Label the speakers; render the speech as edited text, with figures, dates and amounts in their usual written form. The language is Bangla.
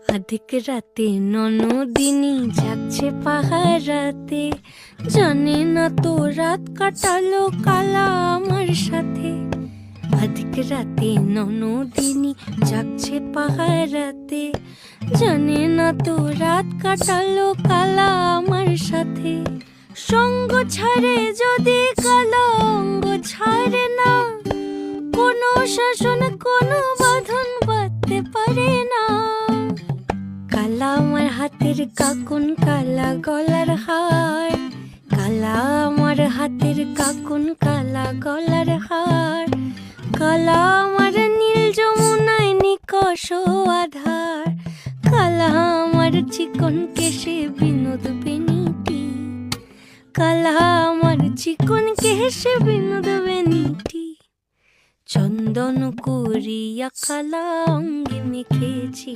Speaker 1: আধিক রাতে ননদিনী যাচ্ছে পাহারাতে, জানে না তো রাত কাটালো কালা আমার সাথে। আধিক রাতে ননদিনী যাচ্ছে পাহারাতে, জানে না তো রাত কাটালো কালা আমার সাথে। সঙ্গ ছাড়ে যদি কালা অঙ্গ ছাড়ে না, কোনো শাসন কোনো বাঁধন বাঁধতে পারে না। কালা আমার হাতের কাকুন কালা গলার হার, কালা আমার হাতের কাকুন কালা গলার হার। কালা আমার নীল যমুনায় নিকষ আধার, কালা আমার চিকন কেশে বিনোদ বেনিটি, কালা আমার চিকন কেশে বিনোদ বেনিটি। চন্দন করিয়া কালা অঙ্গে মেখেছি।